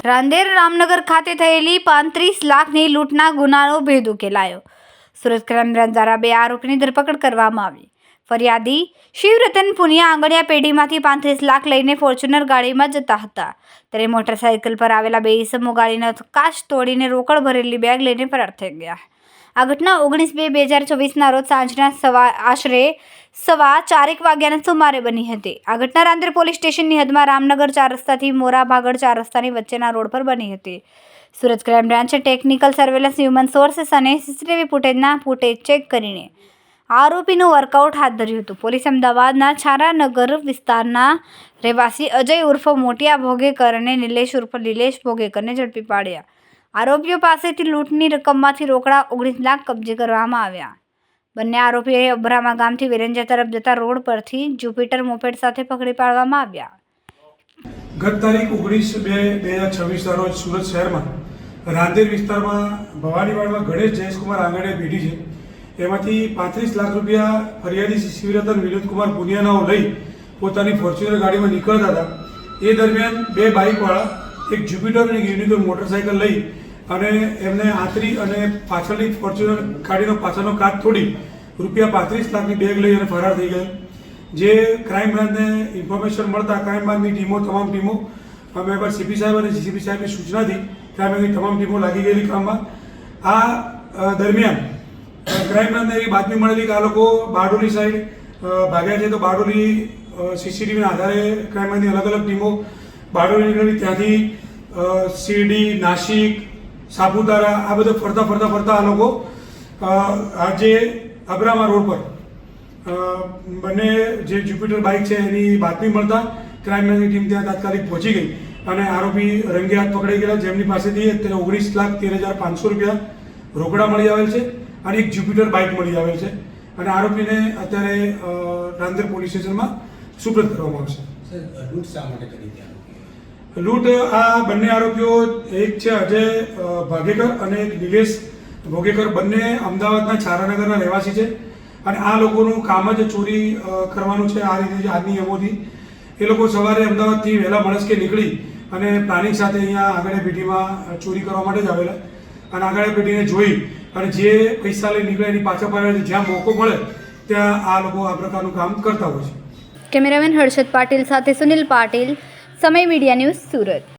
રાંદેર રામનગર ખાતે થયેલી 35 લાખની લૂંટના ગુનાનો ભેદ ઉકેલાયો. સુરત ક્રાઇમ બ્રાન્ચ દ્વારા 2 આરોપીની ધરપકડ કરવામાં આવી. ફરિયાદી શિવરતન પુનિયા આંગણિયા પેઢીમાંથી 35 લાખ લઈને ફોર્ચ્યુનર ગાડીમાં જતા હતા. ત્યારે મોટરસાઇકલ પર આવેલા 2 ઈસમો ગાડીનો કાચ તોડીને રોકડ ભરેલી બેગ લઈને ફરાર થઈ ગયા. આ ઘટના 19/2/2024ના રોજ સાંજના આશરે 4:15 વાગ્યાના સુમારે બની હતી. આ ઘટના રાંદેર પોલીસ સ્ટેશનની હદમાં રામનગર 4 રસ્તાથી મોરા ભાગળ 4 રસ્તાની વચ્ચેના રોડ પર બની હતી. સુરત ક્રાઇમ બ્રાન્ચે ટેકનિકલ સર્વેલન્સ, હ્યુમન સોર્સિસ અને સીસીટીવી ફૂટેજ ચેક કરીને આરોપીનું વર્કઆઉટ હાથ ધર્યું હતું. પોલીસ અમદાવાદના છારાનગર વિસ્તારના રહેવાસી અજય ઉર્ફ મોટિયા ભોગેકર અને નિલેશ ઉર્ફ લીલેશ ભોગેકરને ઝડપી પાડ્યા. આરોપીઓ પાસેથી લૂંટની રકમમાંથી રોકડા 19 લાખ કબજે કરવામાં આવ્યા. બંને આરોપીઓએ અબ્રામા ગામથી વેરંજા તરફ જતા રોડ પરથી જુપિટર મોપેડ સાથે પકડી પાડવામાં આવ્યા. ગત તારીખ 19/2/2026ના રોજ સુરત શહેરમાં રાંદેર વિસ્તારમાં ભવાનીવાડમાં ગણેશ જયેશકુમાર આંગણિયા પેઢી છે, એમાંથી 35 લાખ રૂપિયા ફરિયાદી શિવરતન વિનોદકુમાર પુનિયાનાઓ લઈ પોતાની ફોર્ચ્યુનર ગાડીમાં નીકળતા હતા. એ દરમિયાન 2 બાઇકવાળા, એક જ્યુપિટર અને એક યુનિકોર્ન મોટરસાઇકલ લઈ અને એમને આંતરી અને પાછળની ફોર્ચ્યુનર ગાડીનો પાછળનો કાચ તોડી રૂપિયા 35 લાખની બેગ લઈ અને ફરાર થઈ ગયેલ. જે ક્રાઇમ બ્રાન્ચને ઇન્ફોર્મેશન મળતા ક્રાઇમ બ્રાન્ચની તમામ ટીમો અમે પર સીપી સાહેબ અને જીસીપી સાહેબની સૂચનાથી ક્રાઇમ બ્રાન્ચની તમામ ટીમો લાગી ગયેલી કામમાં. આ દરમિયાન ક્રાઇમ બ્રાન્ચને એવી બાતમી મળેલી કે આ લોકો બારડોલી સાઈડ ભાગ્યા છે. તો બારડોલી સીસીટીવીના આધારે ક્રાઇમ બ્રાન્ચની અલગ અલગ ટીમો બારડોલી નીકળેલી. ત્યાંથી શિરડી, નાસિક, સાપુતારા આ બધું ફરતા આ લોકો આજે અબ્રામા રોડ પર બંને જે જ્યુપિટર બાઇક છે એની બાતમી મળતા ક્રાઇમ બ્રાન્ચની ટીમ ત્યાં તાત્કાલિક પહોંચી ગઈ અને આરોપી રંગે હાથ પકડાઈ ગયેલા, જેમની પાસેથી અત્યારે 19,13,500 રૂપિયા રોકડા મળી આવેલ છે અને એક જ્યુપિટર બાઇક મળી આવેલ છે. અને આરોપીને અત્યારે રાંદેર પોલીસ સ્ટેશનમાં સુપ્રત કરવામાં આવશે. લૂંટ શા માટે કરી હતી? લૂંટ આ બંને આરોપીઓ, એક છે અજય ભાગેકર અને એક નિલેશ ભોગેકર, બંને અમદાવાદના છારાનગરના રહેવાસી છે અને આ લોકોનું કામ જ ચોરી કરવાનું છે. આ રીતે આજની એમોથી એ લોકો સવારે અમદાવાદથી વહેલા મળસ્કે નીકળી અને પ્લાનિંગ સાથે અહીંયા આંગણિયા પેઢીમાં ચોરી કરવા માટે જ આવેલા અને આંગણિયા પેઢીને જોઈ અને જે પૈસા લઈ નીકળે એની પાછળ પાડે, જ્યાં મોકો મળે ત્યાં આ લોકો આ પ્રકારનું કામ કરતા હોય છે. કેમેરામેન હર્ષદ પાટીલ સાથે સુનિલ પાટીલ, સમય મીડિયા ન્યૂઝ, સુરત.